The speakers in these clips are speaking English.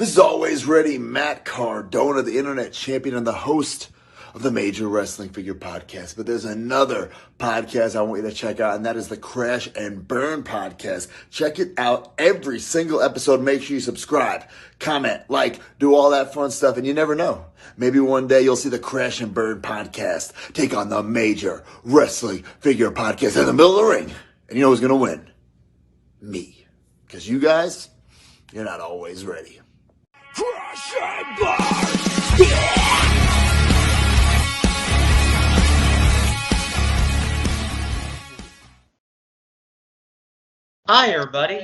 This is always ready, Matt Cardona, the internet champion and the host of the Major Wrestling Figure Podcast. But there's another podcast I want you to check out, and that is the Crash and Burn Podcast. Check it out every single episode. Make sure you subscribe, comment, like, do all that fun stuff, and you never know. Maybe one day you'll see the Crash and Burn Podcast take on the Major Wrestling Figure Podcast in the middle of the ring. And you know who's going to win? Me. Because you guys, you're not always ready. Crash and Burn! Hi, everybody.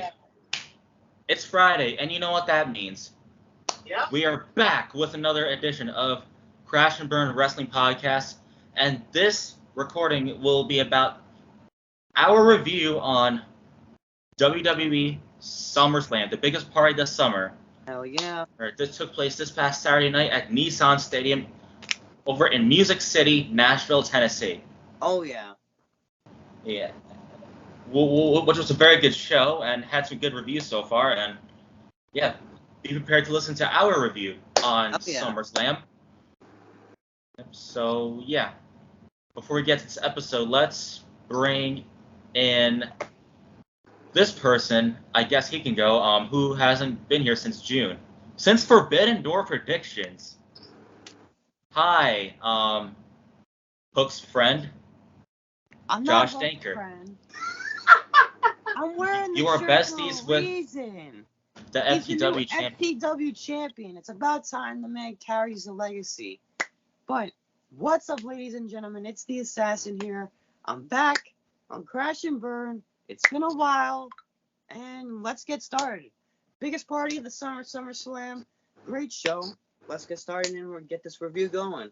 It's Friday, and you know what that means. Yeah. We are back with another edition of Crash and Burn Wrestling Podcast, and this recording will be about our review on WWE SummerSlam, the biggest party this summer. Hell yeah. This took place this past Saturday night at Nissan Stadium over in Music City, Nashville, Tennessee. Oh yeah. Yeah. Which was a very good show and had some good reviews so far. And yeah, be prepared to listen to our review on SummerSlam. So yeah, before we get to this episode, let's bring in this person. I guess he can go. Who hasn't been here since June? Since Forbidden Door Predictions. Hi, Hook's friend. I'm Josh not Danker. Friend. I'm wearing the You are shirt besties for a with reason. the He's the new FTW champion. FTW champion. It's about time the man carries the legacy. But what's up, ladies and gentlemen? It's the Assassin here. I'm back on Crash and Burn. It's been a while, and let's get started. Biggest party of the summer, SummerSlam. Great show. Let's get started and we'll get this review going.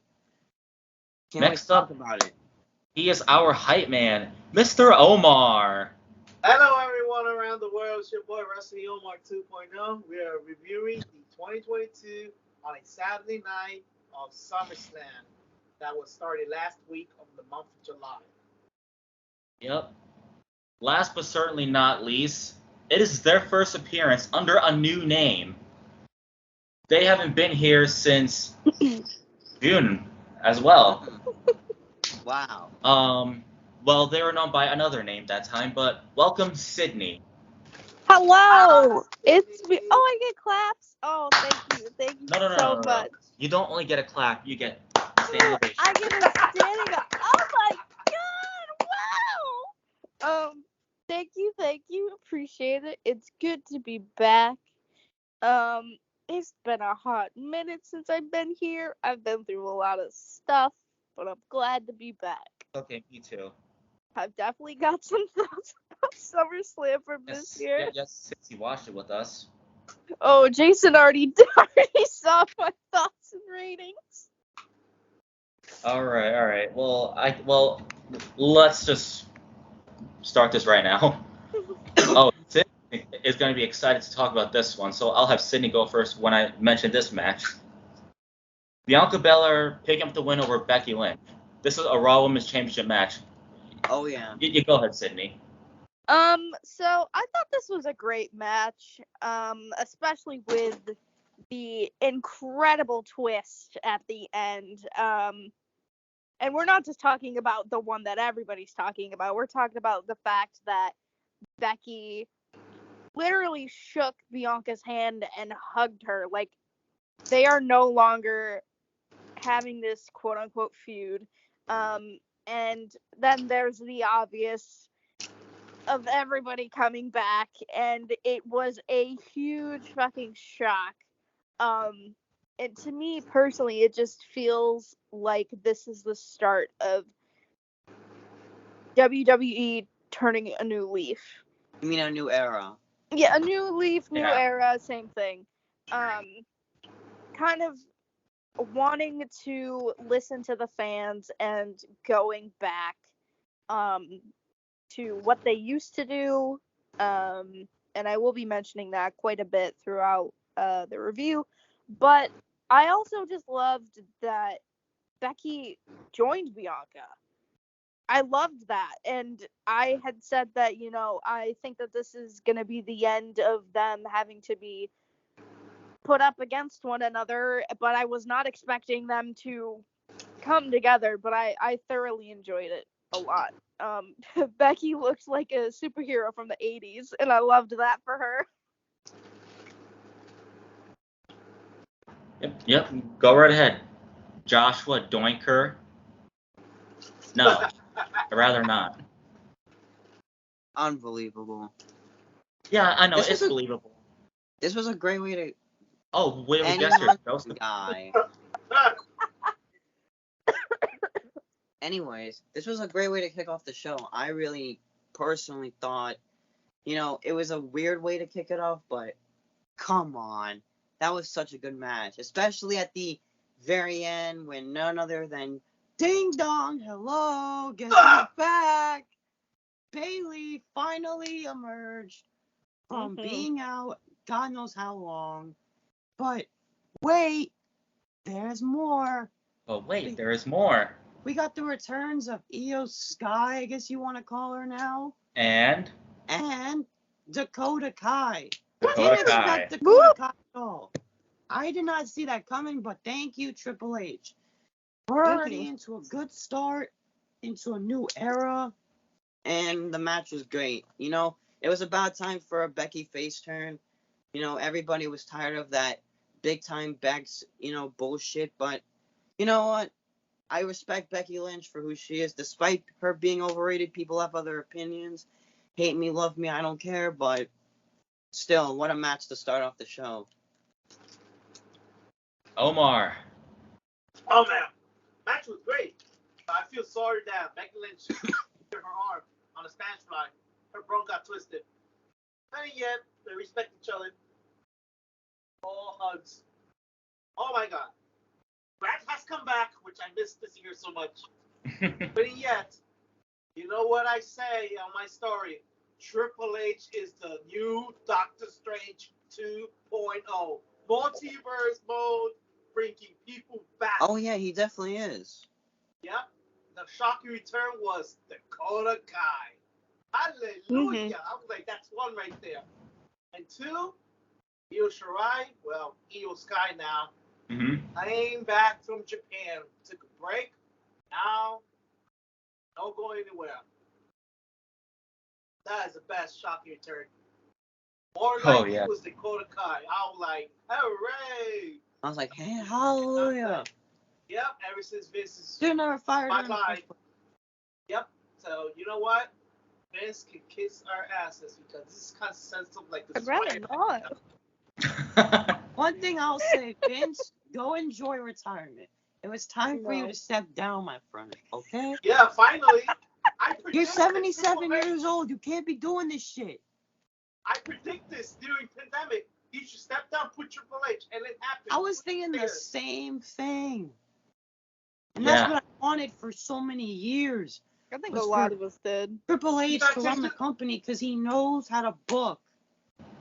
Can't wait Next to talk up, about it. he is our hype man, Mr. Omar. Hello, everyone around the world. It's your boy, Wrestling Omar 2.0. We are reviewing the 2022 on a Saturday night of SummerSlam that was started last week of the month of July. Yep. Last but certainly not least, it is their first appearance under a new name. They haven't been here since June as well. Wow. Well, they were known by another name that time, but welcome, Sydney. Hello, it's me. Oh, I get claps. Oh, thank you No. much. You don't only get a clap, you get a standing ovation. I get a standing up. Oh my god! Wow. Thank you. Appreciate it. It's good to be back. It's been a hot minute since I've been here. I've been through a lot of stuff, but I'm glad to be back. Okay, me too. I've definitely got some thoughts about SummerSlam from this year. Yes, since you watched it with us. Oh, Jason already saw my thoughts and ratings. All right. Well, let's just start this right now. Oh, Sydney is going to be excited to talk about this one, so I'll have Sydney go first when I mention this match. Bianca Belair picking up the win over Becky Lynch. This is a Raw Women's Championship match. Oh yeah. You go ahead, Sydney. So I thought this was a great match, especially with the incredible twist at the end. And we're not just talking about the one that everybody's talking about. We're talking about the fact that Becky literally shook Bianca's hand and hugged her. Like, they are no longer having this quote-unquote feud. And then there's the obvious of everybody coming back, and it was a huge fucking shock. And to me personally, it just feels like this is the start of WWE turning a new leaf. You mean a new era? Yeah, a new leaf, new Yeah. era, same thing. Kind of wanting to listen to the fans and going back to what they used to do. And I will be mentioning that quite a bit throughout the review. But I also just loved that Becky joined Bianca. I loved that. And I had said that, I think that this is going to be the end of them having to be put up against one another, but I was not expecting them to come together, but I thoroughly enjoyed it a lot. Becky looked like a superhero from the 80s, and I loved that for her. Yep. Go right ahead. Joshua Doinker. No, I'd rather not. Unbelievable. Yeah, I know, This it's was a- believable. This was a great way to Oh, we end guessed your one Joseph. guy. Anyways, this was a great way to kick off the show. I really personally thought, it was a weird way to kick it off, but come on. That was such a good match, especially at the very end when none other than Ding dong, hello, guess who's back? Bailey finally emerged from being out God knows how long. But wait, there's more. Oh, wait, there is more. We got the returns of Aews Sky, I guess you want to call her now, And and Dakota Kai. Dakota Didn't Kai. expect Dakota Kai at all. I did not see that coming, but thank you, Triple H. We're already into a good start, into a new era. and the match was great. It was about time for a Becky face turn. Everybody was tired of that big time Bex, bullshit. But you know what? I respect Becky Lynch for who she is. Despite her being overrated, people have other opinions. Hate me, love me, I don't care. But still, what a match to start off the show. Omar. Oh man, match was great. I feel sorry that Becky Lynch hit her arm on a Spanish fly. Her bone got twisted. And yet, they respect each other. All hugs. Oh my god. Brad has come back, which I missed this year so much. But yet, you know what I say on my story? Triple H is the new Doctor Strange 2.0. Multiverse mode, bringing people back. Oh yeah, he definitely is. Yep. The shocking return was Dakota Kai. Hallelujah. I was like, that's one right there. And two, Io Shirai, well, Io Sky now. I came back from Japan, took a break. Now, don't go anywhere. That is the best shocking return. More like it was Dakota Kai. I was like, hooray! I was like, hey, hallelujah. Yep, ever since Vince is They're never fired her in the bye-bye. first place. Yep, so you know what? Vince can kiss our asses because this is kind of sensitive like this. I'd rather not. One thing I'll say, Vince, go enjoy retirement. It was time for you to step down, my friend. Okay? Yeah, finally. You're 77 years old. You can't be doing this shit. I predict this during pandemic. You should step down, put Triple H, and it happened. I was thinking the same thing. And that's what I wanted for so many years. I think a lot of us did. Triple H to run the company because he knows how to book.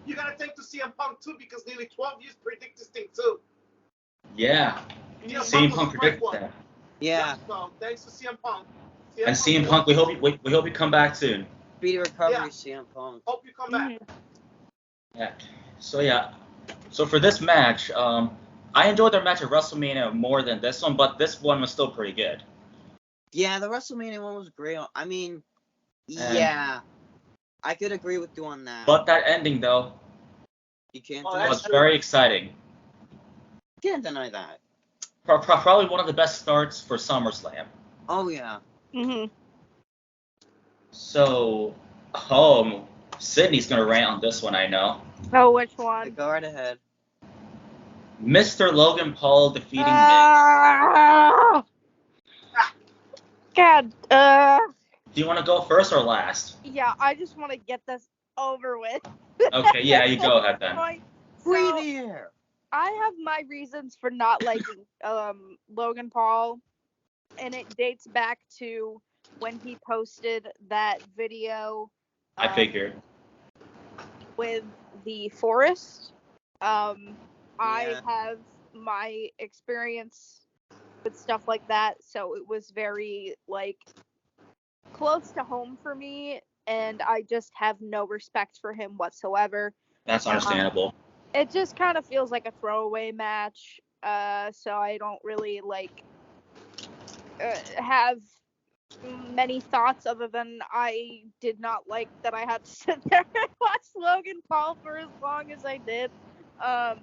You gotta thank to CM Punk too because nearly 12 years predict this thing too. Yeah. CM Punk predicted that. Yeah. So thanks to CM Punk. And CM Punk, we hope you come back soon. Speedy recovery, CM Punk. Hope you come back. Yeah. So for this match, I enjoyed their match at WrestleMania more than this one, but this one was still pretty good. Yeah, the WrestleMania one was great. I mean, yeah, I could agree with you on that. But that ending, though, you can't was very exciting. Can't deny that. Probably one of the best starts for SummerSlam. Oh yeah. So, Sydney's gonna rant on this one, I know. Oh, which one? Go right ahead. Mr. Logan Paul defeating Miz. God. Do you want to go first or last? Yeah, I just want to get this over with. Okay, yeah, you go ahead then. Breathe the air. I have my reasons for not liking Logan Paul, and it dates back to when he posted that video. I figured. With the forest. I have my experience with stuff like that, so it was very, close to home for me, and I just have no respect for him whatsoever. That's understandable. it just kind of feels like a throwaway match. So I don't really have many thoughts other than I did not like that I had to sit there and watch Logan Paul for as long as I did. I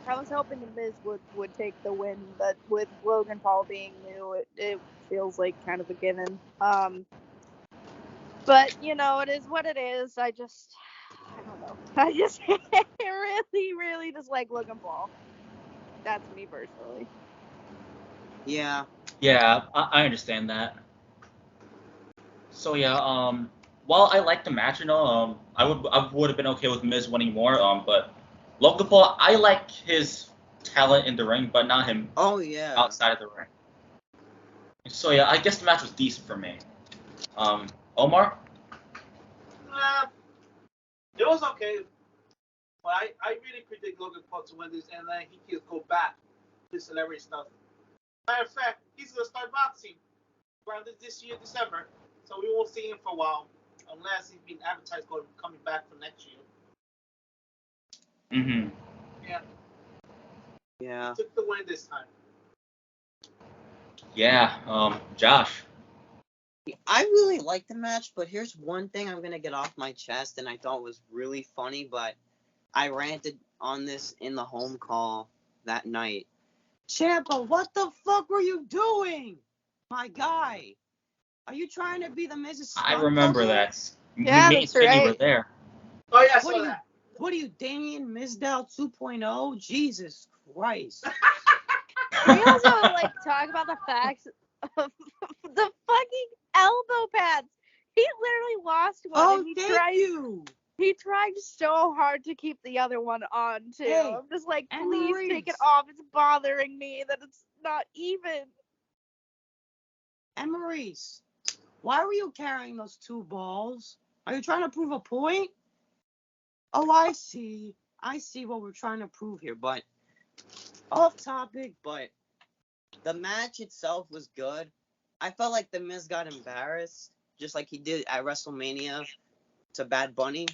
was hoping the Miz would take the win, but with Logan Paul being new, it feels like kind of a given. But it is what it is. I don't know. I just really, really dislike Logan Paul. That's me personally. Yeah. Yeah, I understand that. So yeah, while I like the match, I would have been okay with Miz winning more, but Logan Paul, I like his talent in the ring, but not him Oh yeah. outside of the ring. So yeah, I guess the match was decent for me. Omar? It was okay. But I really predict Logan Paul to win this, and then he can go back to celebrity stuff. Matter of fact, he's gonna start boxing around this year, December. So we won't see him for a while, unless he's been advertised coming back for next year. Mm-hmm. Yeah. Yeah. He took the win this time. Yeah. Josh. I really liked the match, but here's one thing I'm gonna get off my chest, and I thought was really funny, but I ranted on this in the home call that night. Ciampa, what the fuck were you doing? My guy. Are you trying to be the Mrs. I Stunt remember double? that. Yeah, Me and that's Sydney right. were there. Oh yeah, I What saw are you? that. What are you, Damien Mizdow 2.0? Jesus Christ. We also talk about the facts of the fucking elbow pads. He literally lost one. Oh, and thank you. He tried so hard to keep the other one on too. Hey, I'm just like, and please take it Maurice. off. It's bothering me that it's not even. And Maurice, why were you carrying those two balls? Are you trying to prove a point? Oh, I see. I see what we're trying to prove here, but off topic, but The match itself was good. I felt like the Miz got embarrassed, just like he did at WrestleMania to Bad Bunny.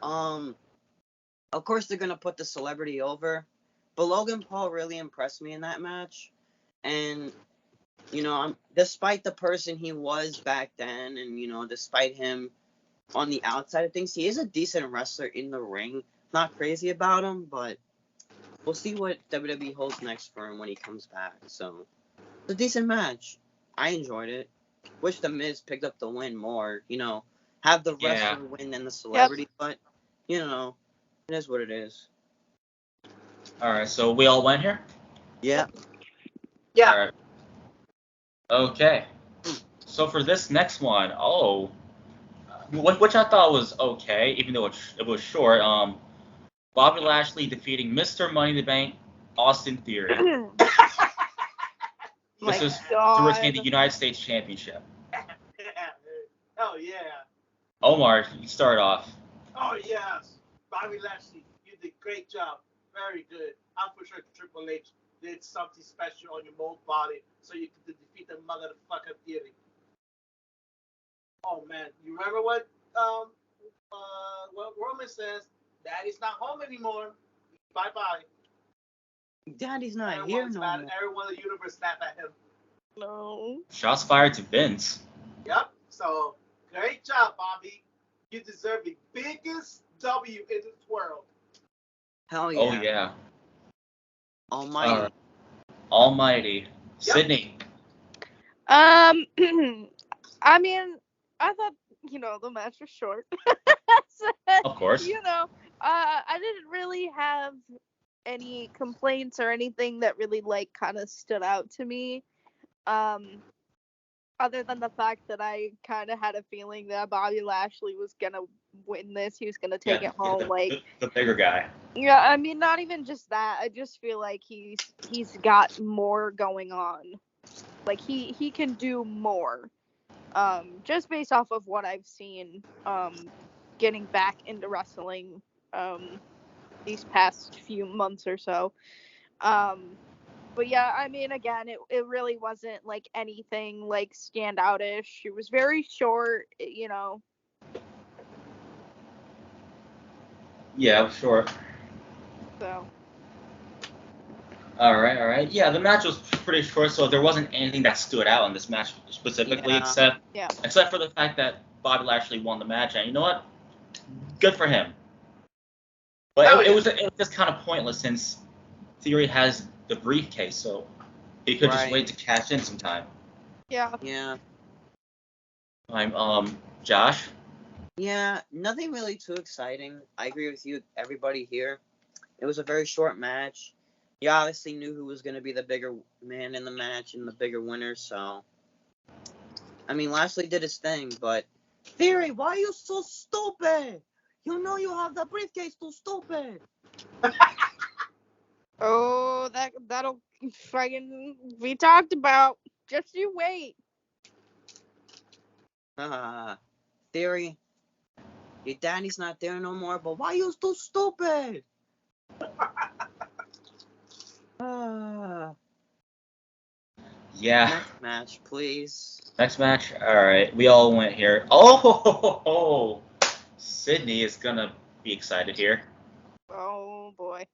Of course they're gonna put the celebrity over, but Logan Paul really impressed me in that match, and despite the person he was back then, and despite him on the outside of things, he is a decent wrestler in the ring. Not crazy about him, but we'll see what WWE holds next for him when he comes back. So it's a decent match. I enjoyed it. Wish the Miz picked up the win more. Have the Yeah. wrestler win and the celebrity, but it is what it is. All right, so we all went here? Yeah. Yeah. All right. Okay. So for this next one, which I thought was okay, even though it was short. Bobby Lashley defeating Mr. Money in the Bank, Austin Theory. This is to retain the United States Championship. Oh yeah. Omar, you start off. Oh yes. Bobby Lashley, you did a great job. Very good. I'm for sure Triple H did something special on your mold body so you could defeat the motherfucker Theory. Oh man, you remember what Roman says? Daddy's not home anymore. Bye bye. Daddy's not here Everyone's no mad. more. Everyone in the universe snapped at him. No. Shots fired to Vince. Yep. So great job, Bobby. You deserve the biggest W in this world. Hell yeah. Oh yeah. Almighty. Almighty. Yep. Sydney. I mean, I thought the match was short. Of course. I didn't really have any complaints or anything that really kind of stood out to me. Other than the fact that I kind of had a feeling that Bobby Lashley was gonna win this, he was gonna take it home. The bigger guy. Yeah, I mean, not even just that. I just feel like he's got more going on. Like he can do more. Just based off of what I've seen, getting back into wrestling, these past few months or so. But yeah, I mean, again, it really wasn't anything standoutish. It was very short, Yeah, sure. So All right. Yeah, the match was pretty short, so there wasn't anything that stood out in this match specifically, Yeah. except for the fact that Bobby Lashley won the match, and you know what? Good for him. But Oh, it was just kind of pointless since Theory has the briefcase, so he could just Right. wait to cash in sometime. yeah. Yeah. I'm Josh. Yeah, nothing really too exciting. I agree with you, everybody here. It was a very short match. You obviously knew who was going to be the bigger man in the match and the bigger winner, so. I mean, Lashley did his thing, but. Theory, why are you so stupid? You know you have the briefcase, too stupid. Oh, that'll fucking be talked about. Just you wait. Theory, your daddy's not there no more, but why you so stupid? Yeah. Next match, please. Next match. All right, we all went here. Oh, Sydney is gonna be excited here. Oh boy.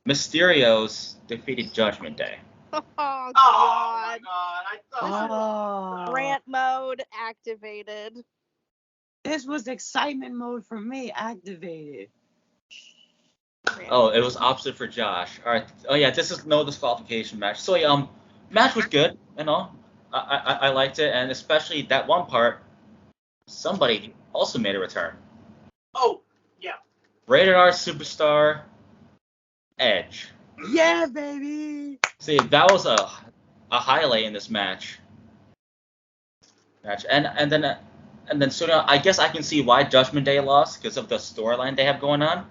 Mysterios defeated Judgment Day. Oh Oh my god. god! I thought. Rant mode activated. This was excitement mode for me activated. Oh, it was opposite for Josh. All right. Oh yeah, this is no disqualification match. So yeah, match was good. You know, I liked it, and especially that one part. Somebody also made a return. Oh yeah. Rated R superstar Edge. Yeah, baby. See, that was a highlight in this match. And then so now I guess I can see why Judgment Day lost because of the storyline they have going on.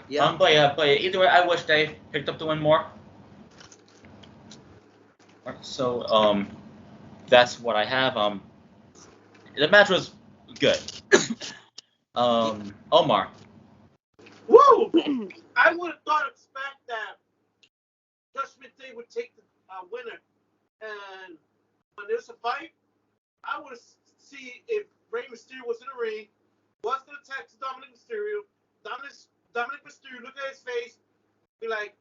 Yeah. But either way, I wish they picked up the win more. Alright, so that's what I have. The match was good. Omar. Woo! I would have expect that Judgment Day would take the winner, and when there's a fight, I would see if Rey Mysterio was in the ring, was gonna text Dominic Mysterio. Dominic Mysterio look at his face, be like,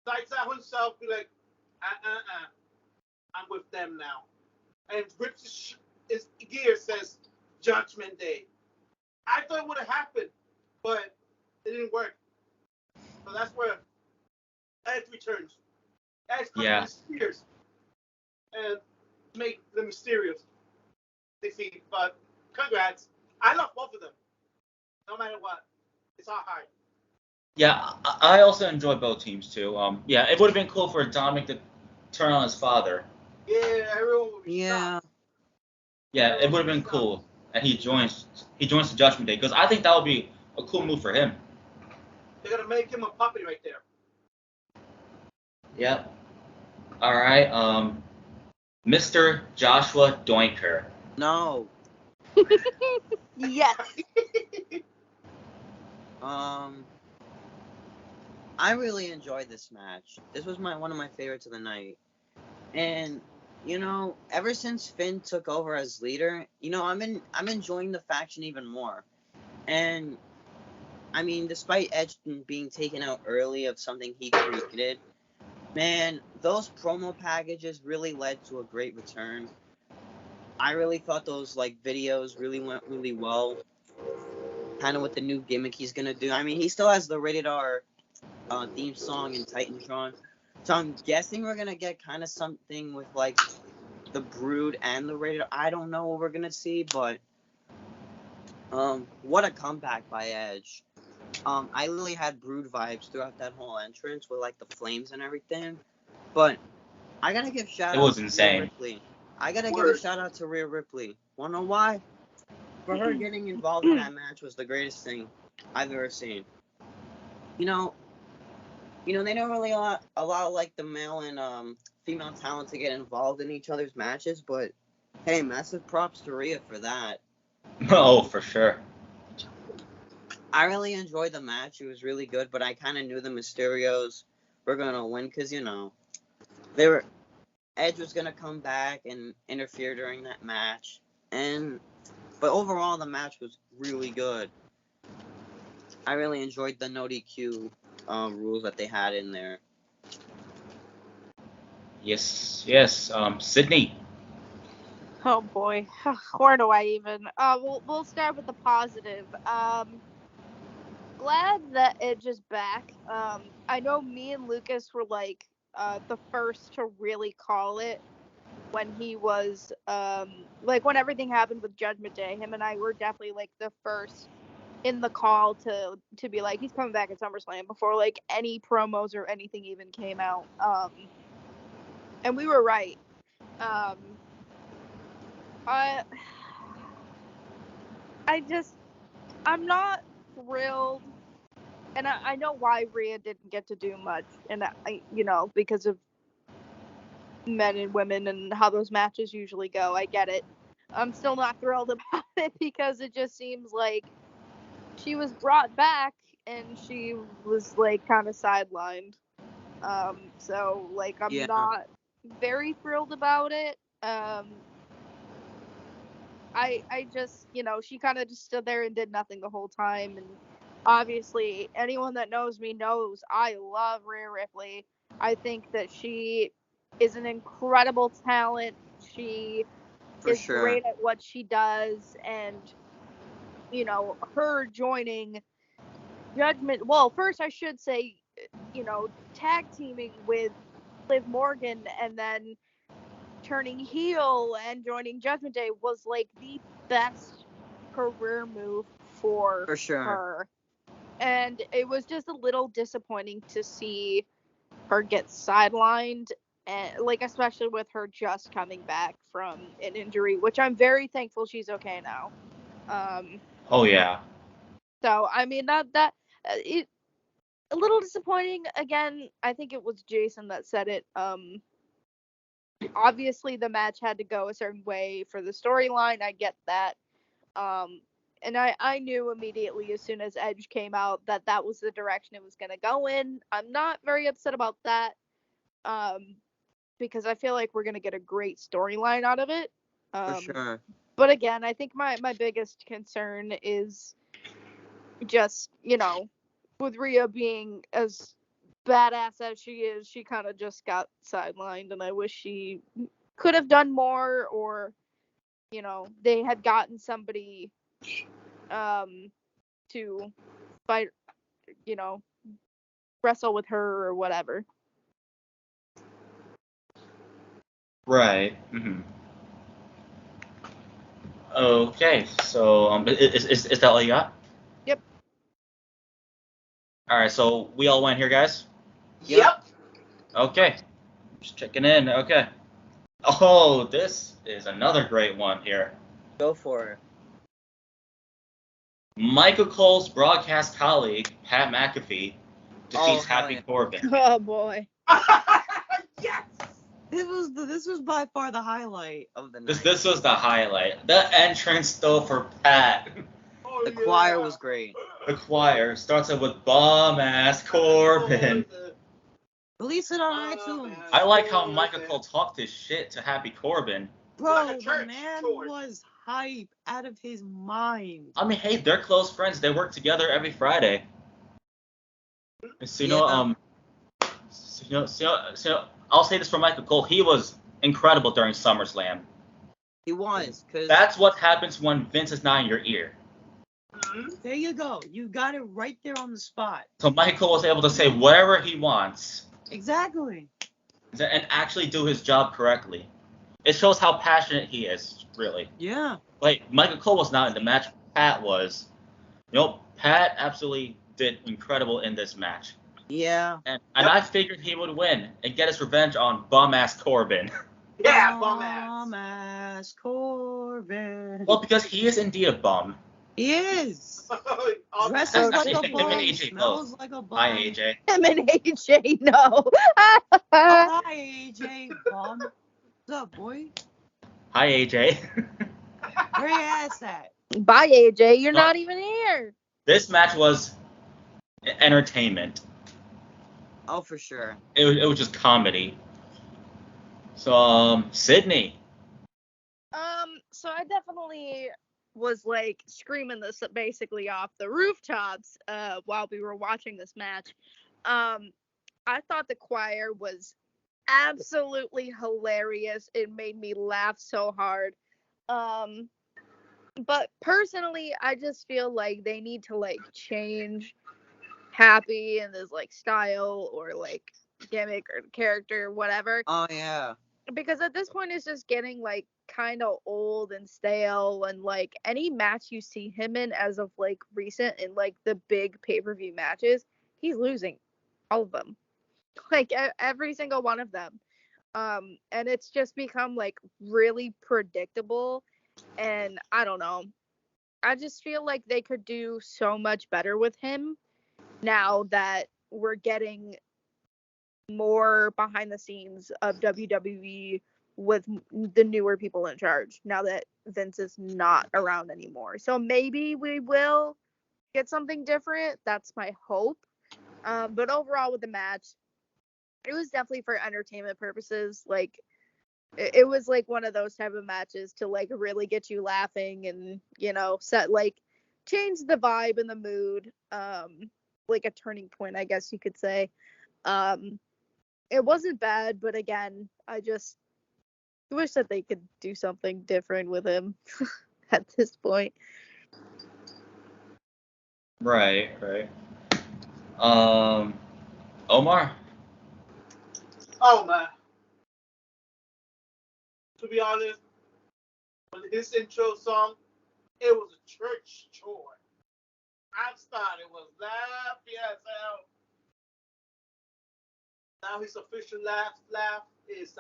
lights out himself, be like, I'm with them now, and rips his gear, says Judgment Day. I thought it would have happened, but it didn't work. So that's where Edge returns. Edge comes Yeah. with his spears and make the Mysterios defeat. But congrats. I love both of them. No matter what. It's all hard. Yeah, I also enjoy both teams too. Yeah, it would have been cool for Dominic to turn on his father. Yeah, everyone will be Yeah. shocked. Yeah, it would have been cool, and he joins the Judgment Day because I think that would be a cool move for him. They're gonna make him a puppy right there. Yep. All right. Mr. Joshua Doinker. No. Yes. I really enjoyed this match. This was one of my favorites of the night. And ever since Finn took over as leader, I'm enjoying the faction even more. And I mean, despite Edge being taken out early of something he created, man, those promo packages really led to a great return. I really thought those videos really went really well. Kind of with the new gimmick he's gonna do. I mean, he still has the rated R theme song in Titantron, so I'm guessing we're gonna get kind of something with the Brood and the rated R. I don't know what we're gonna see, but what a comeback by Edge. I literally had Brood vibes throughout that whole entrance with the flames and everything. But I gotta give shout out. It was to insane. Rhea Ripley. I gotta give a shout out to Rhea Ripley. Wanna know why? For her getting involved in that match was the greatest thing I've ever seen. They don't really allow the male and female talent to get involved in each other's matches, but hey, massive props to Rhea for that. Oh, for sure. I really enjoyed the match. It was really good, but I kind of knew the Mysterios were gonna win because Edge was gonna come back and interfere during that match, but overall the match was really good. I really enjoyed the no DQ rules that they had in there. Yes. Sydney. Oh boy, where do I even? We'll start with the positive. Glad that Edge is back. I know me and Lucas were like the first to really call it when he was like when everything happened with Judgment Day. Him and I were definitely like the first in the call to be like he's coming back at SummerSlam before like any promos or anything even came out. And we were right. I I'm not thrilled, and I know why Rhea didn't get to do much, and because of men and women and how those matches usually go. I get it. I'm still not thrilled about it because it just seems like she was brought back and she was like kind of sidelined. So like I'm not very thrilled about it. I just, she kind of just stood there and did nothing the whole time. And obviously, anyone that knows me knows I love Rhea Ripley. I think that she is an incredible talent. She is great at what she does. And, her joining Judgment. Well, first, I should say, tag teaming with Liv Morgan and then turning heel and joining Judgment Day was like the best career move for her. And it was just a little disappointing to see her get sidelined, and like especially with her just coming back from an injury, which I'm very thankful she's okay now. Oh yeah. So I mean that it a little disappointing. Again, I think it was Jason that said it. Obviously the match had to go a certain way for the storyline. I get that. And I knew immediately as soon as Edge came out that was the direction it was going to go in. I'm not very upset about that. Because I feel like we're going to get a great storyline out of it. For sure. But again, I think my biggest concern is just, with Rhea being as badass as she is, she kind of just got sidelined, and I wish she could have done more, or they had gotten somebody to fight, wrestle with her or whatever. Right. Mm-hmm. Okay, so is that all you got? Yep. All right, so we all went here, guys. Yep. Okay, just checking in. Okay. Oh, this is another great one here. Go for it. Michael Cole's broadcast colleague, Pat McAfee, defeats Happy Corbin. Oh boy. Yes. This was by far the highlight of the night. This was the highlight. The entrance though for Pat. Oh, The choir was great. The choir starts out with bomb ass Corbin. Release it on iTunes. I like how Michael Cole talked his shit to Happy Corbin. Bro, the man was hype out of his mind. I mean, hey, they're close friends. They work together every Friday. So I'll say this for Michael Cole. He was incredible during SummerSlam. He was, cause That's what happens when Vince is not in your ear. There you go. You got it right there on the spot. So Michael was able to say whatever he wants. Exactly. And actually do his job correctly. It shows how passionate he is, really. Yeah. Like, Michael Cole was not in the match. Pat was. Pat absolutely did incredible in this match. Yeah. And I figured he would win and get his revenge on bum-ass Corbin. Yeah, bum ass. Bum-ass Corbin. Well, because he is indeed a bum. He is. Dresses That's like not- a him bum, and AJ smells both. like a bum. Hi, AJ. Him and AJ, no. Hi, AJ, bum. What's up, boy? Hi, AJ. Where your ass at? Bye, AJ. You're not even here. This match was entertainment. Oh, for sure. It was just comedy. So, Sydney. So I definitely was like screaming this basically off the rooftops while we were watching this match. I thought the choir was absolutely hilarious. It made me laugh so hard. But personally, I just feel like they need to like change Happy and his like style or like gimmick or character, whatever. Oh yeah. Because at this point it's just getting like kind of old and stale, and like any match you see him in as of like recent in like the big pay-per-view matches, he's losing all of them. Like every single one of them. And it's just become like really predictable, and I don't know. I just feel like they could do so much better with him now that we're getting more behind the scenes of WWE with the newer people in charge now that Vince is not around anymore. So maybe we will get something different. That's my hope. But overall with the match, it was definitely for entertainment purposes. Like it was like one of those type of matches to like really get you laughing and, you know, set like change the vibe and the mood. Like a turning point, I guess you could say. It wasn't bad, but again, I just wish that they could do something different with him at this point. Right. Omar. Oh man. To be honest, when his intro song, it was a church chore. I started was laughing as hell. Now his official laugh is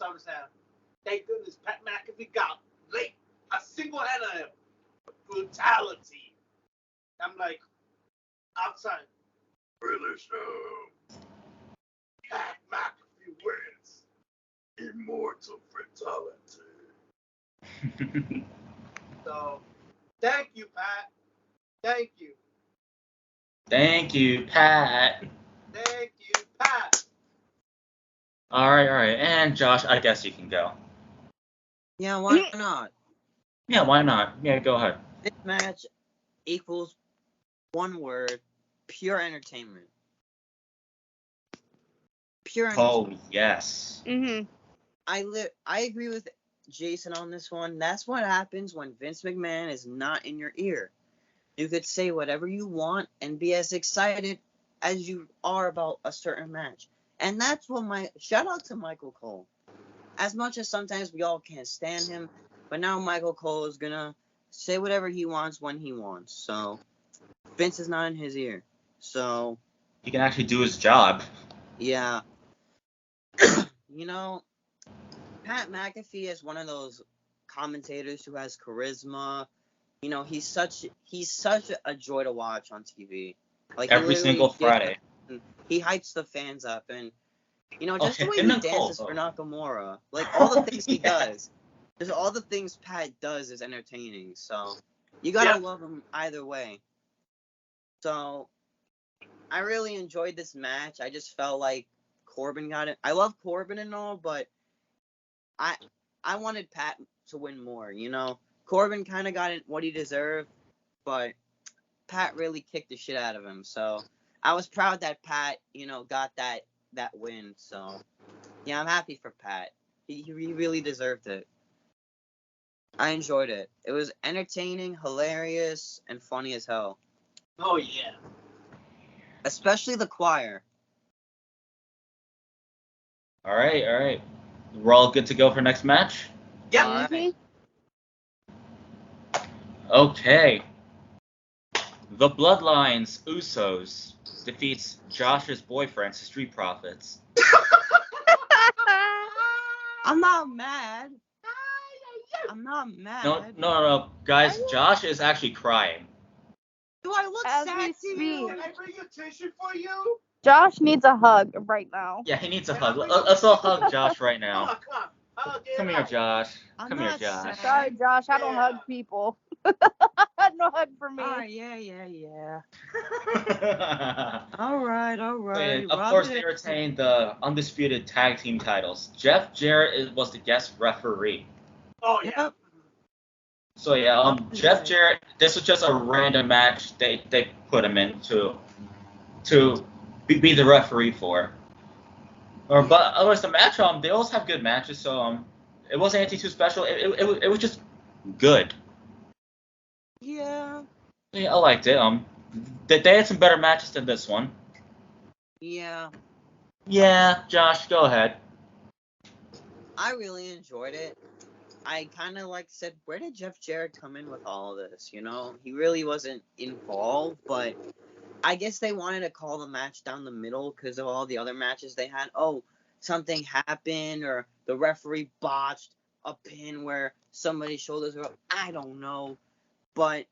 SummerSlam. Thank goodness Pat McAfee got late. A single hand on him. Brutality. I'm like, outside. Finish him. Pat McAfee wins. Immortal fatality. So, thank you, Pat. Thank you. Thank you, Pat. Thank you, Pat. All right. And Josh, I guess you can go. Yeah, why not? Yeah, why not? Yeah, go ahead. This match equals one word: pure entertainment. Pure entertainment. Oh, yes. Mm-hmm. I agree with Jason on this one. That's what happens when Vince McMahon is not in your ear. You could say whatever you want and be as excited as you are about a certain match. And that's what shout out to Michael Cole. As much as sometimes we all can't stand him, but now Michael Cole is gonna say whatever he wants when he wants. So Vince is not in his ear. So He can actually do his job. yeah. You know, Pat McAfee is one of those commentators who has charisma. You know, he's such a joy to watch on TV. Like Every single Friday. He hypes the fans up, and you know, just the way him he and dances Cole, for Nakamura, like all the things he yeah. does, just all the things Pat does is entertaining. So you gotta love him either way. So I really enjoyed this match. I just felt like Corbin got it. I love Corbin and all, but I wanted Pat to win more. You know, Corbin kind of got what he deserved, but Pat really kicked the shit out of him. So I was proud that Pat, you know, got that win. So yeah, I'm happy for Pat. He really deserved it. I enjoyed it. It was entertaining, hilarious, and funny as hell. Oh yeah. Especially the choir. All right. We're all good to go for next match? Yep. All right. Okay. The Bloodlines Usos defeats Josh's boyfriends, the Street Profits. I'm not mad. I'm not mad. No. Guys, Josh is actually crying. Do I look As sad we to you? Can I bring a tissue for you? Josh needs a hug right now. Yeah, he needs a hug. Let's all hug Josh right now. Come on. Come here, Josh. I'm Come here, not Josh. sad. Sorry, Josh, I don't Yeah. hug people. No hug for me. Ah, yeah. All right. And of Rub course, it they in. retained the undisputed tag team titles. Jeff Jarrett was the guest referee. Oh yeah. Yep. So yeah, Okay. Jeff Jarrett. This was just a random match they put him in to be the referee for. But otherwise, the match, they always have good matches, so it wasn't anything too special. It was just good. Yeah. Yeah, I liked it. They had some better matches than this one. Yeah. Yeah, Josh, go ahead. I really enjoyed it. I kind of said, where did Jeff Jarrett come in with all of this? You know, he really wasn't involved, but I guess they wanted to call the match down the middle because of all the other matches they had. Oh, something happened, or the referee botched a pin where somebody's shoulders were up. I don't know, but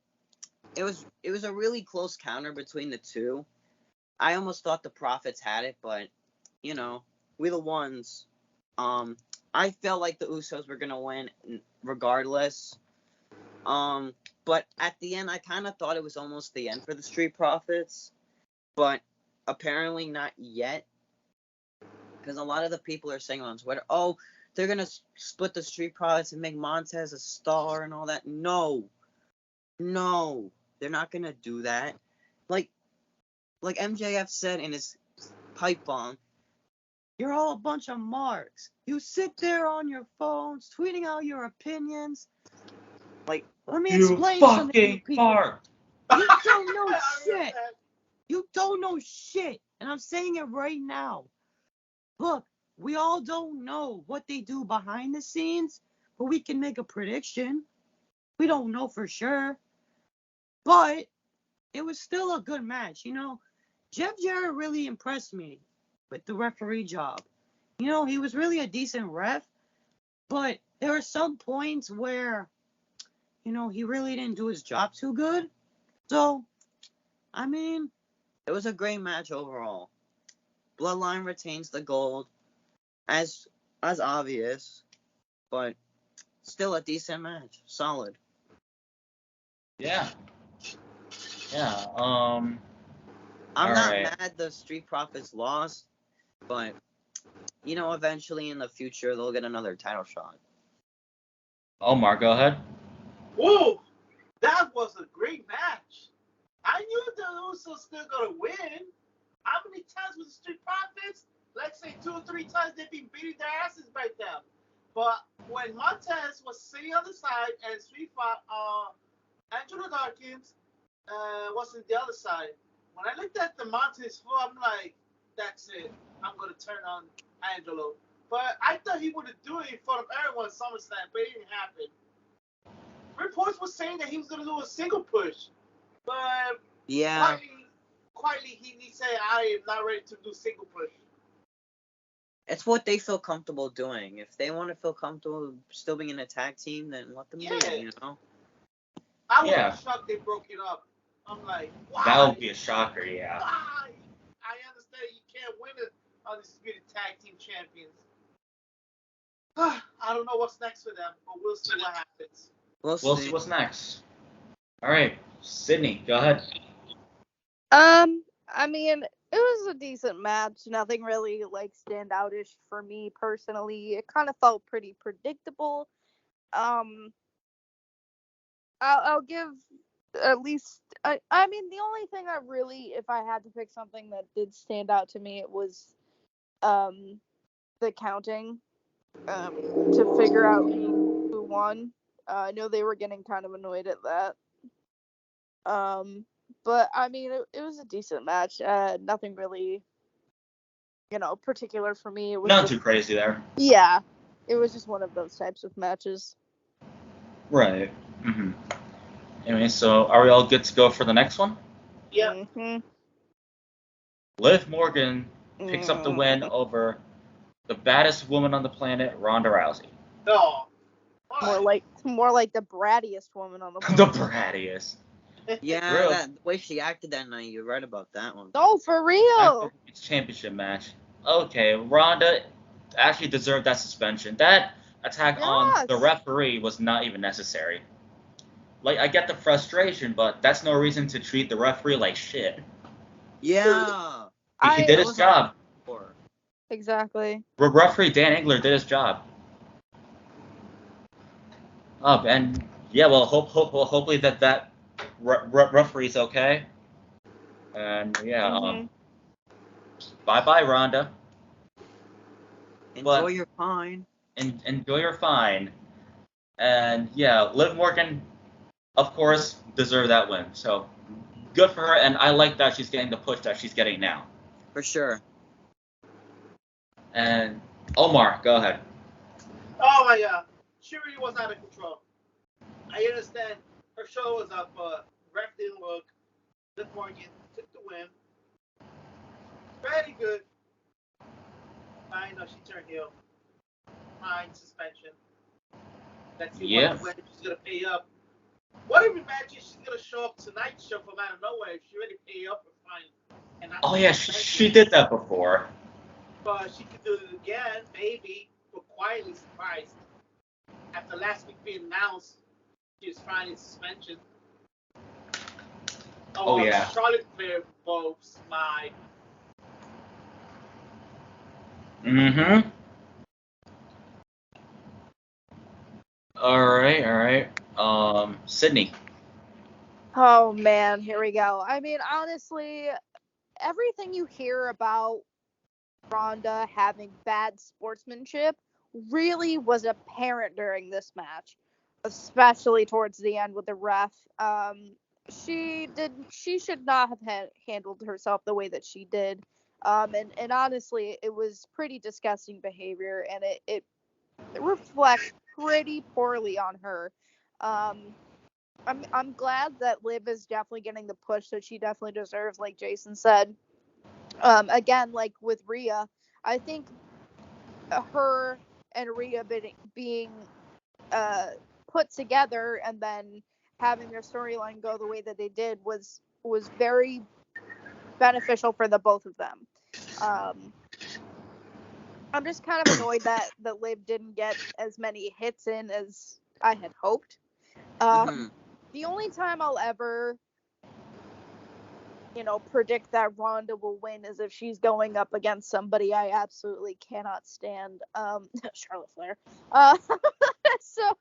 it was a really close counter between the two. I almost thought the Profits had it, but you know, we the ones. I felt like the Usos were gonna win regardless. But at the end, I kind of thought it was almost the end for the Street Profits, but apparently not yet, because a lot of the people are saying on Twitter, "Oh, they're gonna split the Street Profits and make Montez a star and all that." No, they're not gonna do that. Like MJF said in his pipe bomb, you're all a bunch of marks. You sit there on your phones, tweeting out your opinions. Like, let me explain something to you people. Mark. You don't know shit. You don't know shit. And I'm saying it right now. Look, we all don't know what they do behind the scenes, but we can make a prediction. We don't know for sure. But it was still a good match, you know. Jeff Jarrett really impressed me with the referee job. You know, he was really a decent ref, but there were some points where, you know, he really didn't do his job too good. So, I mean, it was a great match overall. Bloodline retains the gold, as obvious, but still a decent match. Solid. Yeah. I'm not right. mad the Street Profits lost, but, you know, eventually in the future they'll get another title shot. Omar, go ahead. Whoa, that was a great match. I knew the Usos still gonna win. How many times was the Street Profits? Let's say 2 or 3 times they've been beating their asses by them. But when Montez was sitting on the side and Angelo Dawkins was on the other side, when I looked at the Montez foot, I'm like, that's it. I'm gonna turn on Angelo. But I thought he would do it in front of everyone at SummerSlam, but it didn't happen. Reports were saying that he was gonna do a single push, but Yeah. quietly he said, I am not ready to do single push. It's what they feel comfortable doing. If they want to feel comfortable still being in a tag team, then let them do it, you know? I was shocked they broke it up. I'm like, why? That would be a shocker, yeah. Why? I understand you can't win it on the Undisputed Tag Team Champions. I don't know what's next for them, but we'll see what happens. We'll see what's next. All right, Sydney, go ahead. I mean, it was a decent match. Nothing really standoutish for me personally. It kind of felt pretty predictable. I'll give at least. I mean, the only thing that really, if I had to pick something that did stand out to me, it was the counting to figure out who won. I know they were getting kind of annoyed at that. But I mean, it was a decent match. Nothing really, particular for me. It was not too crazy there. Yeah, it was just one of those types of matches. Right. Mm-hmm. Anyway, so are we all good to go for the next one? Yeah. Mm-hmm. Liv Morgan picks up the win over the baddest woman on the planet, Ronda Rousey. No. More like the brattiest woman on the planet. The brattiest. Yeah, the way she acted that night, you're right about that one. Oh, for real? It's championship match. Okay, Ronda actually deserved that suspension. That attack on the referee was not even necessary. I get the frustration, but that's no reason to treat the referee like shit. Yeah. He did his job. Exactly. Referee Dan Engler did his job. And yeah, well, hopefully that referee's okay. And yeah, bye-bye, Ronda. Enjoy But- your fine. And enjoy your fine. And yeah, Liv Morgan, of course, deserved that win. So good for her, and I like that she's getting the push that she's getting now. For sure. And Omar, go ahead. Oh my God, she really was out of control. I understand her show was up, ref didn't look. Liv Morgan took the win. Very good. I know she turned heel. Fine suspension. Let's see Yeah. when she's gonna pay up. What if imagine she's gonna show up tonight's show from out of nowhere? She already pay up for fine. And not Oh yeah, she did that before. But she could do it again, maybe, but quietly surprised. After last week being announced, she was fine in suspension. Oh, yeah. Charlotte Flair folks, my. Mm-hmm. All right. Sydney. Oh man, here we go. I mean, honestly, everything you hear about Ronda having bad sportsmanship really was apparent during this match, especially towards the end with the ref. She should not have handled herself the way that she did. And honestly, it was pretty disgusting behavior, and it reflects pretty poorly on her. I'm glad that Liv is definitely getting the push that she definitely deserves, like Jason said. Again, like with Rhea, I think her and Rhea being put together and then having their storyline go the way that they did was very beneficial for the both of them. I'm just kind of annoyed that Liv didn't get as many hits in as I had hoped. The only time I'll ever, predict that Ronda will win is if she's going up against somebody I absolutely cannot stand, Charlotte Flair. So,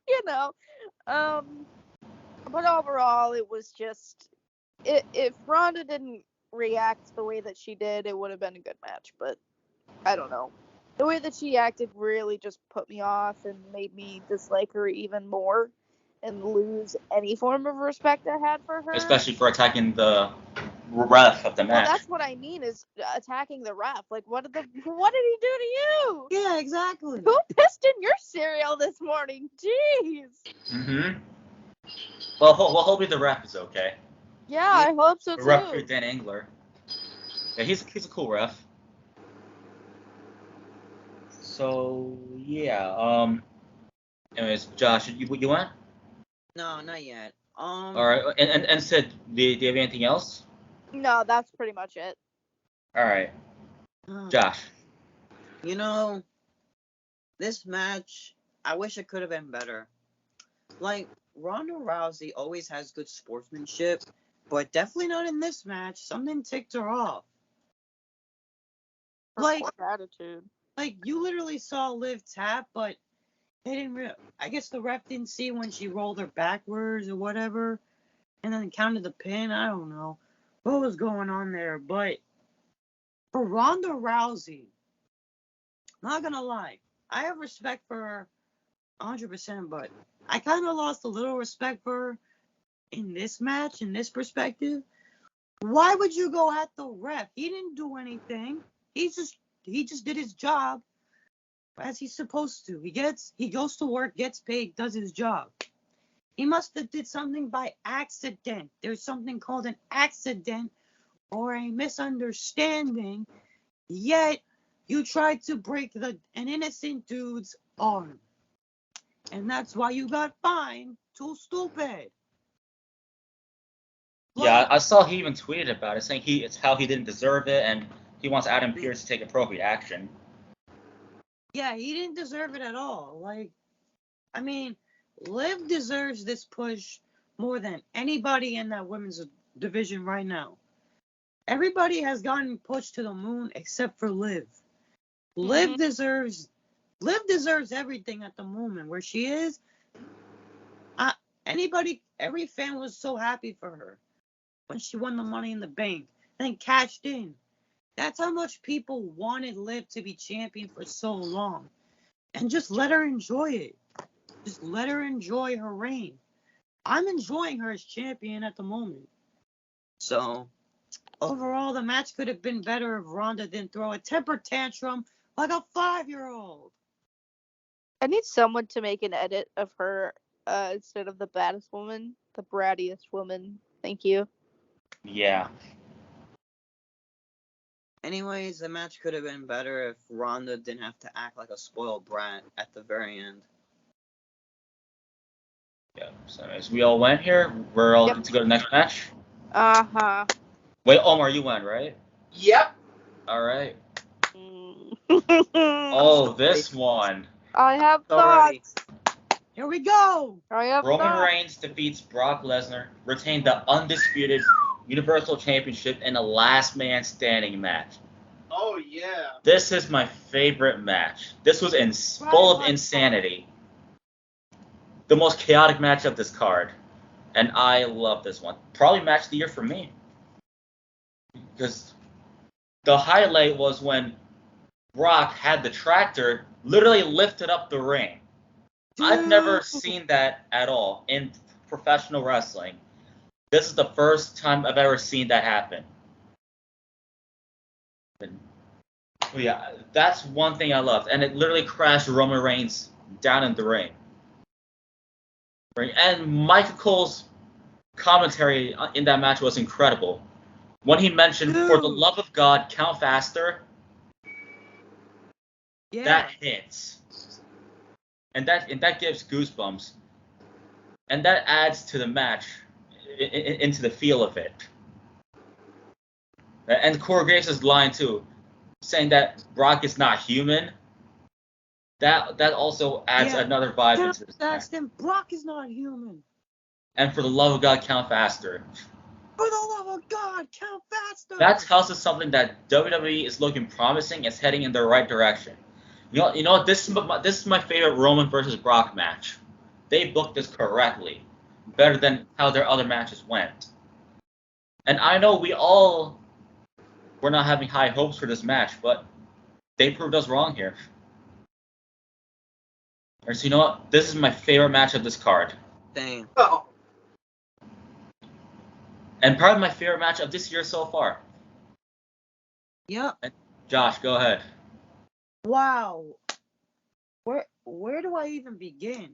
but overall, it was just, if Ronda didn't react the way that she did, it would have been a good match, but I don't know. The way that she acted really just put me off and made me dislike her even more and lose any form of respect I had for her. Especially for attacking the ref of the match. Well, that's what I mean is attacking the ref. Like, what did he do to you? Yeah, exactly. Who pissed in your cereal this morning? Jeez. Mm-hmm. Well, hopefully the ref is okay. Yeah, I hope so The too. referee Dan Engler. Yeah, he's a cool ref. So yeah. Anyways, Josh, you went? No, not yet. All right. And Sid, do you have anything else? No, that's pretty much it. All right. Josh. This match, I wish it could have been better. Like, Ronda Rousey always has good sportsmanship, but definitely not in this match. Something ticked her off. Like, attitude. Like, you literally saw Liv tap, but they didn't I guess the ref didn't see when she rolled her backwards or whatever, and then counted the pin. I don't know what was going on there, but for Ronda Rousey, not gonna lie, I have respect for her 100%, but I kind of lost a little respect for her in this match, in this perspective. Why would you go at the ref? He didn't do anything. He just did his job as he's supposed to. He goes to work, gets paid, does his job. He must have did something by accident. There's something called an accident or a misunderstanding. Yet you tried to break an innocent dude's arm. And that's why you got fined. Too stupid. Yeah, I saw he even tweeted about it, saying it's how he didn't deserve it, and he wants Adam Pearce to take appropriate action. Yeah, he didn't deserve it at all. Liv deserves this push more than anybody in that women's division right now. Everybody has gotten pushed to the moon except for Liv. Liv deserves everything at the moment where she is. Every fan was so happy for her when she won the Money in the Bank, then cashed in. That's how much people wanted Liv to be champion for so long. And just let her enjoy it. Just let her enjoy her reign. I'm enjoying her as champion at the moment. So, overall, the match could have been better if Ronda didn't throw a temper tantrum like a 5-year-old. I need someone to make an edit of her instead of the baddest woman, the brattiest woman. Thank you. Yeah. Anyways, the match could have been better if Ronda didn't have to act like a spoiled brat at the very end. Yeah. So as we all went here, we're all Yep. good to go to the next match. Uh-huh. Wait, Omar, you went, right? Yep. All right. Mm. Oh, this one. I have Already. thoughts. Here we go. I have Roman thoughts. Reigns defeats Brock Lesnar, retained the undisputed Universal Championship in a last man standing match. Oh yeah. This is my favorite match. This was full of insanity. The most chaotic match of this card. And I love this one. Probably match of the year for me. Because the highlight was when Brock had the tractor literally lifted up the ring. I've never seen that at all in professional wrestling. This is the first time I've ever seen that happen. And, yeah, that's one thing I loved. And it literally crashed Roman Reigns down in the ring. And Michael Cole's commentary in that match was incredible. When he mentioned, for the love of God, count faster, Yeah. that hits. And that gives goosebumps. And that adds to the match, into the feel of it. And Corey Graves' line too, saying that Brock is not human. That also adds another vibe into this match. Brock is not human. And for the love of God, count faster. For the love of God, count faster. That tells us something that WWE is looking promising. It's heading in the right direction. You know, this is my favorite Roman versus Brock match. They booked this correctly, better than how their other matches went. And I know we all were not having high hopes for this match, but they proved us wrong here. So you know what? This is my favorite match of this card. Dang. Oh. And probably my favorite match of this year so far. Yep. Josh, go ahead. Wow. Where do I even begin?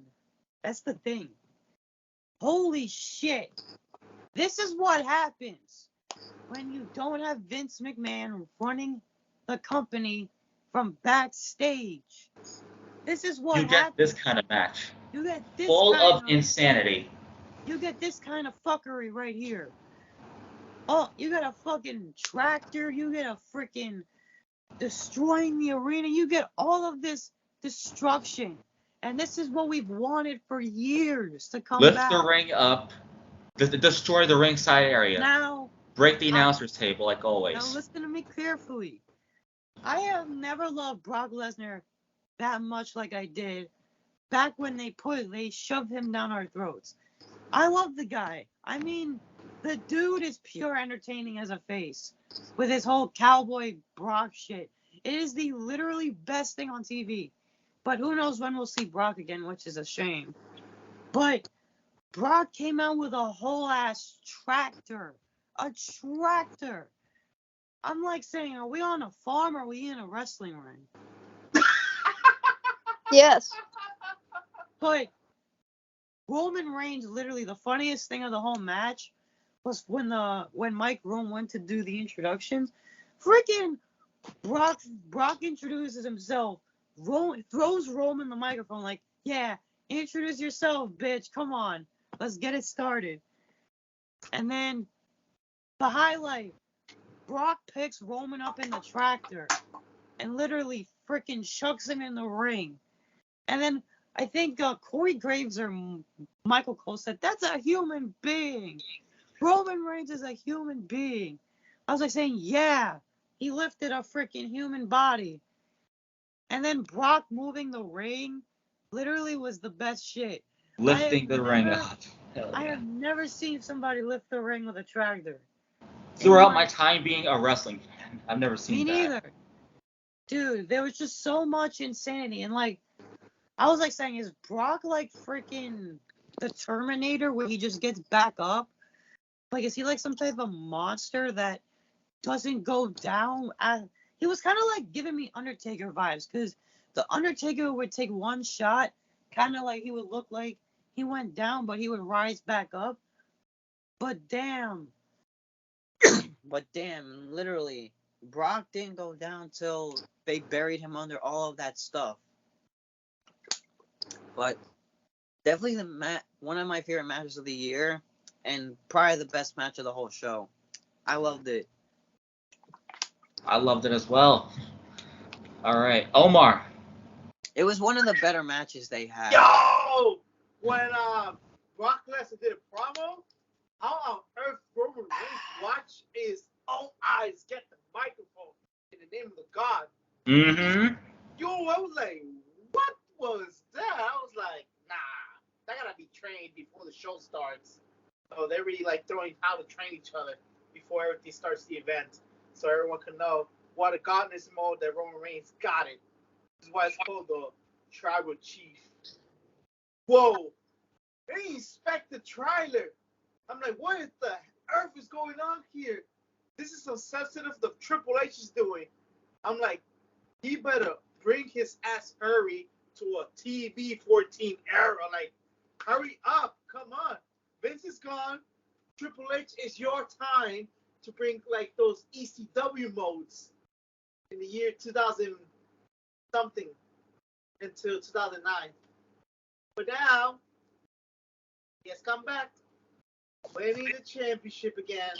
That's the thing. Holy shit. This is what happens when you don't have Vince McMahon running the company from backstage. This is what happens. You get this kind of match. You get this full kind of insanity. You get this kind of fuckery right here. Oh, you got a fucking tractor. You get a freaking destroying the arena. You get all of this destruction. And this is what we've wanted for years to come back. Lift the ring up. Destroy the ringside area. Now, break the announcer's table like always. Now listen to me carefully. I have never loved Brock Lesnar that much like I did back when they shoved him down our throats. I love the guy. I mean, the dude is pure entertaining as a face with his whole cowboy Brock shit. It is the literally best thing on TV. But who knows when we'll see Brock again, which is a shame. But Brock came out with a whole ass tractor. A tractor. I'm like saying, are we on a farm or are we in a wrestling ring? Yes. But Roman Reigns, literally the funniest thing of the whole match was when Mike Rome went to do the introductions. Freaking Brock introduces himself, throws Roman the microphone like, yeah, introduce yourself, bitch. Come on, let's get it started. And then the highlight, Brock picks Roman up in the tractor and literally freaking chucks him in the ring. And then I think Corey Graves or Michael Cole said, that's a human being. Roman Reigns is a human being. I was like saying, yeah, he lifted a freaking human body. And then Brock moving the ring literally was the best shit. Lifting the ring up. I have never seen somebody lift the ring with a tractor. Throughout my time being a wrestling fan. I've never Me seen that. neither. Dude, there was just so much insanity. And, like, I was, like, saying, is Brock, like, freaking the Terminator where he just gets back up? Like, is he, like, some type of monster that doesn't go down? He was kind of, like, giving me Undertaker vibes, because the Undertaker would take one shot, kind of like he would look like he went down, but he would rise back up. But damn, literally, Brock didn't go down till they buried him under all of that stuff. But definitely one of my favorite matches of the year, and probably the best match of the whole show. I loved it. I loved it as well. All right, Omar. It was one of the better matches they had. Yo! When Brock Lesnar did a promo, how on earth Roman Reigns watch his own eyes get the microphone in the name of the God? Mm-hmm. Yo, I was like, what was that? I was like, nah, they gotta be trained before the show starts. So they're really like throwing how to train each other before everything starts the event, so everyone can know what a godness mode that Roman Reigns got it. This is why it's called the Tribal Chief. Whoa, they inspect the trailer. I'm like, what is the earth is going on here? This is so sensitive the Triple H is doing. I'm like, he better bring his ass hurry to a TV 14 era. Like, hurry up, come on. Vince is gone. Triple H, it's your time to bring like those ECW modes in the year 2000 something until 2009. But now, he has come back, winning the championship again.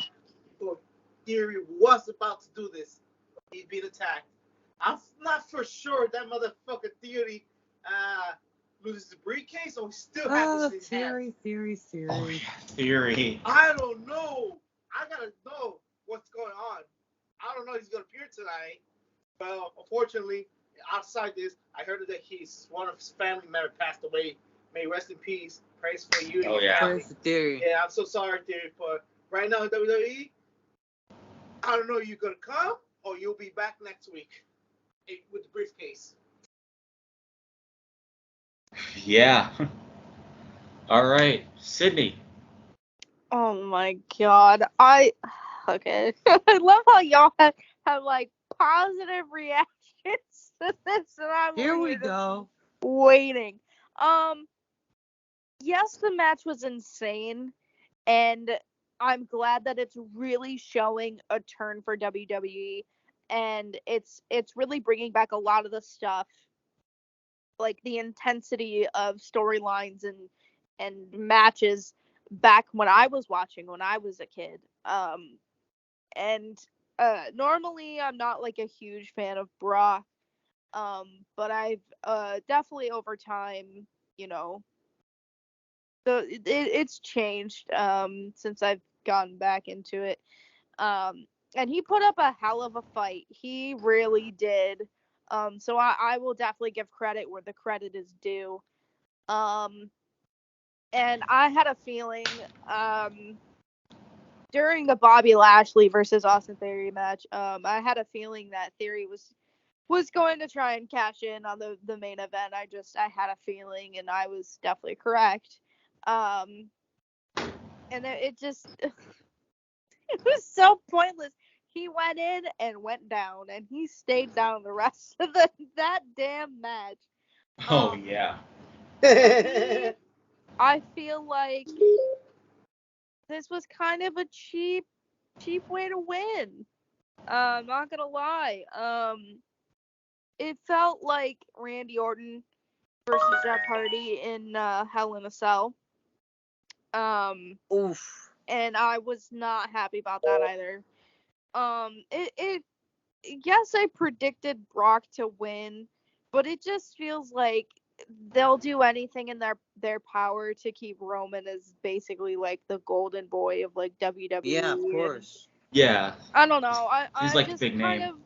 So Theory was about to do this. He's been attacked. I'm not for sure that motherfucker Theory loses the briefcase or still has it in his hand. Theory. Oh yeah, Theory. I don't know. I gotta know what's going on. I don't know if he's gonna appear tonight. Well, unfortunately, outside this, I heard that one of his family members passed away. May rest in peace. Praise for you. Oh yeah. Praise the Theory. Yeah, I'm so sorry, Theory, but right now in WWE, I don't know if you're gonna come or you'll be back next week with the briefcase. Yeah. All right, Sydney. Oh my god. Okay. I love how y'all have like positive reactions to this, and I'm Here over we here just go. waiting. Yes, the match was insane, and I'm glad that it's really showing a turn for WWE, and it's really bringing back a lot of the stuff, like the intensity of storylines and matches back when I was watching when I was a kid. And normally I'm not like a huge fan of Brock, but I've definitely over time, you know, it's changed since I've gotten back into it. And he put up a hell of a fight. He really did. So I will definitely give credit where the credit is due. And I had a feeling during the Bobby Lashley versus Austin Theory match, I had a feeling that Theory was going to try and cash in on the main event. I had a feeling, and I was definitely correct. And it just it was so pointless. He went in and went down, and he stayed down the rest of that damn match. Oh yeah. I feel like this was kind of a cheap way to win. Not gonna lie. It felt like Randy Orton versus Jeff Hardy in Hell in a Cell. Oof. And I was not happy about that either. Yes, I predicted Brock to win, but it just feels like they'll do anything in their power to keep Roman as basically like the golden boy of like WWE. Yeah, of course. Yeah. I don't know. He's I like a just big kind name. of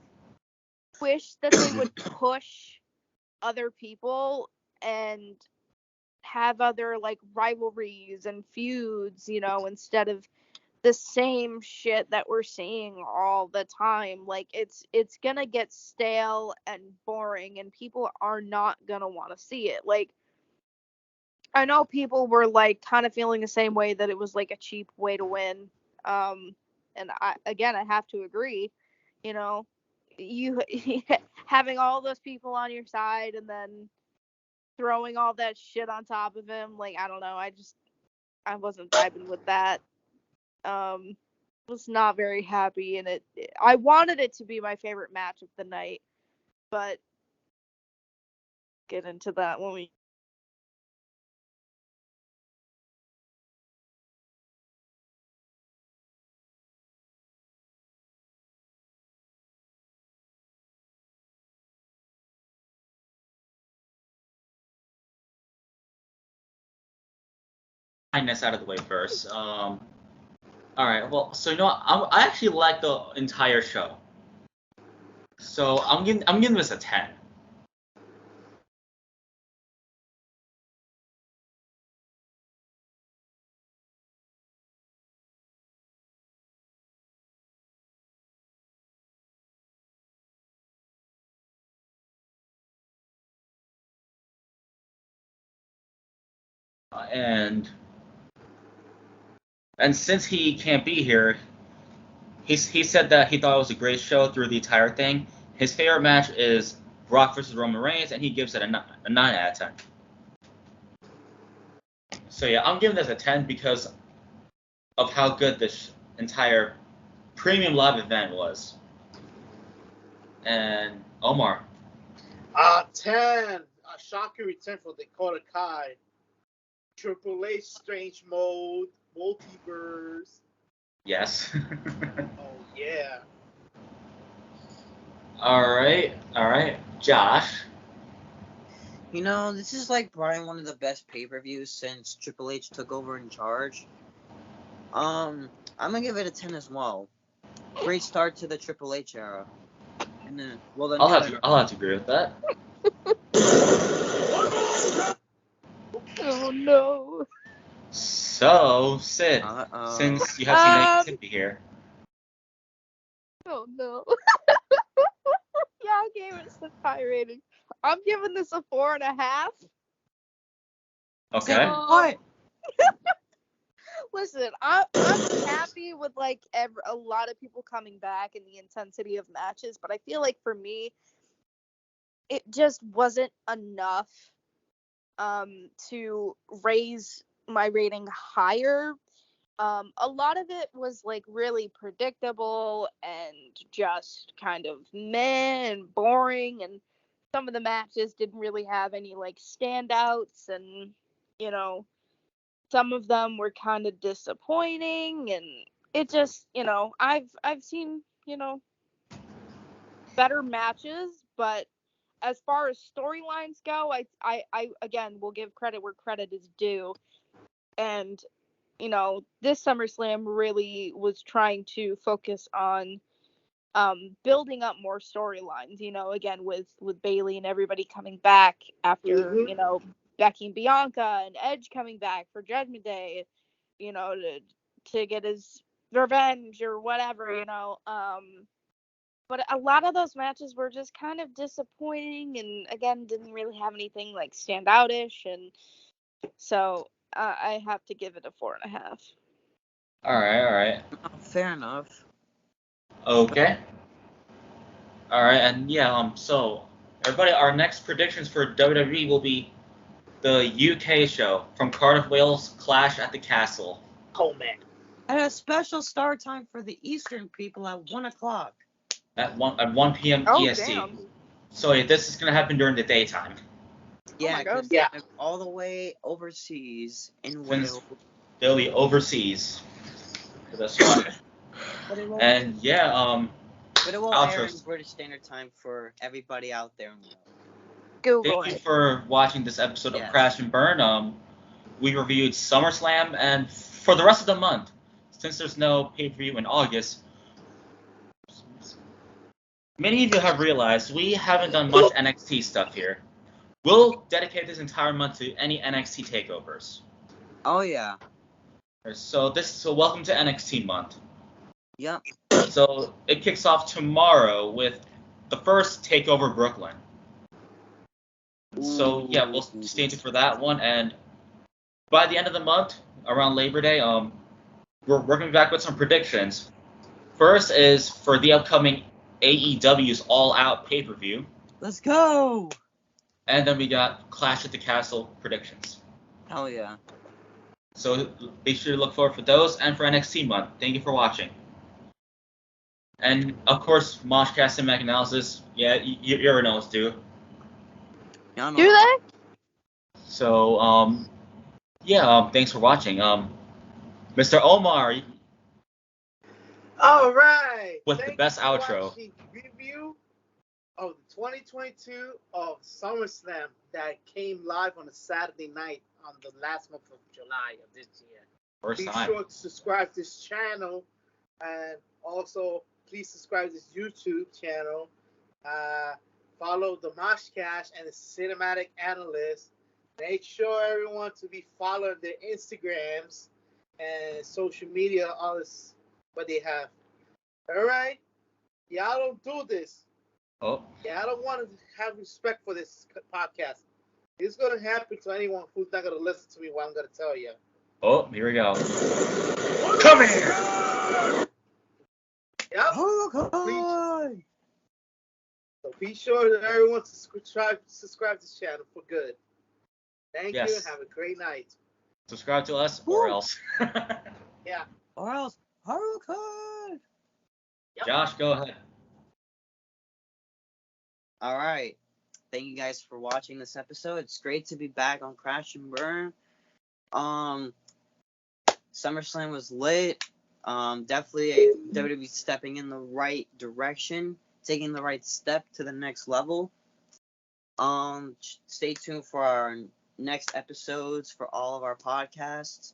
wish that they would push other people and have other like rivalries and feuds, instead of the same shit that we're seeing all the time. Like, it's gonna get stale and boring, and people are not gonna want to see it. Like, I know people were like kind of feeling the same way, that it was like a cheap way to win. And I have to agree. You know, you having all those people on your side and then throwing all that shit on top of him, like, I don't know, I wasn't vibing with that. Was not very happy, and I wanted it to be my favorite match of the night, but get into that when we. Kindness out of the way first. All right. Well, so you know what? I actually like the entire show. So I'm giving this a 10. And since he can't be here, he said that he thought it was a great show through the entire thing. His favorite match is Brock versus Roman Reigns, and he gives it a 9 out of 10. So yeah, I'm giving this a 10 because of how good this entire premium live event was. And Omar. 10. A shocking return for Dakota Kai. Triple H Strange Mode, Multiverse. Yes. Oh yeah. All right. Josh. You know, this is like probably one of the best pay-per-views since Triple H took over in charge. I'm gonna give it a 10 as well. Great start to the Triple H era. And then, well, the I'll new have to agree with that. Oh no. So, Sid, since you have some negativity here. Oh no. Yeah, I gave it such high rating. I'm giving this a 4.5. Okay. What? Listen, I'm happy with like a lot of people coming back and the intensity of matches, but I feel like for me, it just wasn't enough to raise my rating higher. A lot of it was like really predictable and just kind of meh and boring, and some of the matches didn't really have any like standouts, and you know, some of them were kind of disappointing, and it just, I've seen, better matches, but as far as storylines go, I again will give credit where credit is due. And this SummerSlam really was trying to focus on building up more storylines, again with Bayley and everybody coming back after, Becky and Bianca and Edge coming back for Judgment Day, to get his revenge or whatever, but a lot of those matches were just kind of disappointing, and again didn't really have anything like standoutish, and so I have to give it a 4.5. All right. Fair enough. Okay. All right, and yeah, so everybody, our next predictions for WWE will be the UK show from Cardiff, Wales, Clash at the Castle. Oh man. And a special start time for the Eastern people at 1 o'clock. At 1 p.m. Oh, EST. damn. So yeah, this is gonna happen during the daytime. Yeah, my God. yeah. All the way overseas in Wales. They'll be overseas for this one. And yeah, But it will air in British Standard Time for everybody out there in Wales. Google Thank you it. for watching this episode of Crash and Burn. We reviewed SummerSlam, and for the rest of the month, since there's no pay-per-view in August, many of you have realized we haven't done much NXT stuff here. We'll dedicate this entire month to any NXT takeovers. Oh yeah. So welcome to NXT month. Yep. So it kicks off tomorrow with the first Takeover Brooklyn. So yeah, we'll stay tuned for that one, and by the end of the month, around Labor Day, we're coming back with some predictions. First is for the upcoming AEW's All Out pay-per-view, Let's go. and then we got Clash at the Castle predictions. Hell yeah. So be sure to look forward for those and for NXT month. Thank you for watching. And of course, Moshcast and Mac Analysis. Yeah, you already know what to do. Yeah, I know. Do they? So yeah, thanks for watching. Mr. Omar All right. with the Thank best you for outro. watching review of the 2022 of SummerSlam that came live on a Saturday night on the last month of July of this year. First Be time. sure to subscribe to this channel, and also please subscribe to this YouTube channel. Follow the Moshcash and the Cinematic Analyst. Make sure everyone to be following their Instagrams and social media, all this what they have. All right, y'all don't do this. Oh, Yeah, I don't want to have respect for this podcast. It's gonna happen to anyone who's not gonna listen to me. What I'm gonna tell you. oh, here we go. Come here. Yep. Hurricane. So be sure that everyone to subscribe to this channel for good. Thank you Yes. and have a great night. Subscribe to us or else. Yeah. Or else hurricane. Yep. Josh, go ahead. All right. Thank you guys for watching this episode. It's great to be back on Crash and Burn. SummerSlam was lit. Definitely WWE stepping in the right direction, taking the right step to the next level. Stay tuned for our next episodes for all of our podcasts.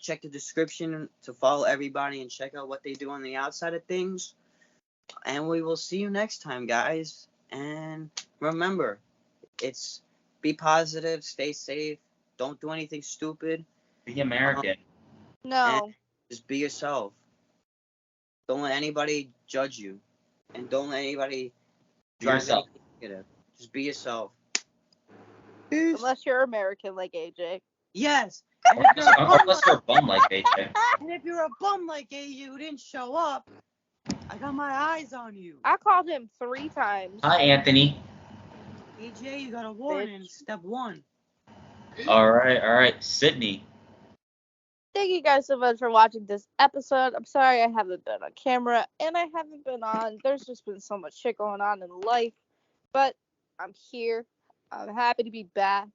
Check the description to follow everybody and check out what they do on the outside of things. And we will see you next time, guys. And remember, it's be positive, stay safe, don't do anything stupid. Be American. No. Just be yourself. Don't let anybody judge you. And don't let anybody Be yourself. anything negative. Just be yourself. Unless you're American like AJ. Yes. And if, you're a bum Unless you're a bum like AJ. and if you're a bum like AU who didn't show up, I got my eyes on you. I called him 3 times. Hi, Anthony. AJ, you got a warning. Step 1. All right, Sydney. Thank you guys so much for watching this episode. I'm sorry I haven't been on camera and I haven't been on. There's just been so much shit going on in life. But I'm here. I'm happy to be back.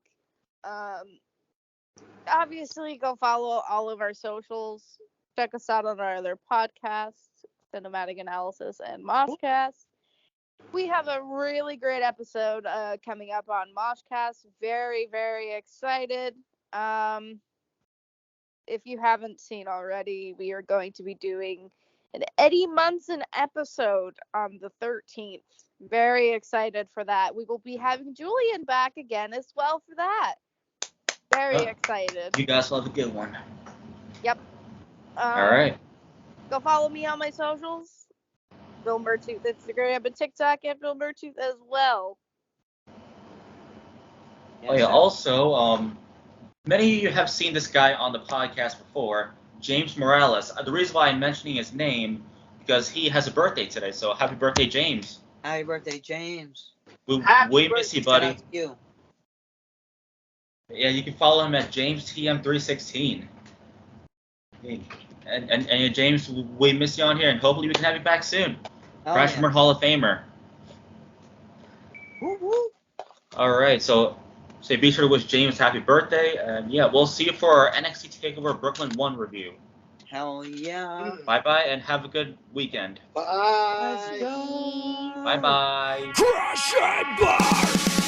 Obviously, go follow all of our socials. Check us out on our other podcasts, Cinematic Analysis and Moshcast. We have a really great episode coming up on Moshcast. Very, very excited. If you haven't seen already, we are going to be doing an Eddie Munson episode on the 13th. Very excited for that. We will be having Julian back again as well for that. Very excited. You guys will have a good one. Yep. All right. Go follow me on my socials. Bill Murtooth, Instagram and TikTok, and Bill Murtooth as well. Oh yeah. Also, many of you have seen this guy on the podcast before, James Morales. The reason why I'm mentioning his name because he has a birthday today. So happy birthday, James. Happy birthday, James. We miss you, buddy. Shout out to you. Yeah, you can follow him at JamesTM316. And James, we miss you on here, and hopefully we can have you back soon. Hell Crash yeah. and Burn Hall of Famer. Woo woo. All right, so be sure to wish James happy birthday, and yeah, we'll see you for our NXT TakeOver Brooklyn 1 review. Hell yeah. Bye-bye, and have a good weekend. Bye. Let's go. Bye-bye. Crash and Burn!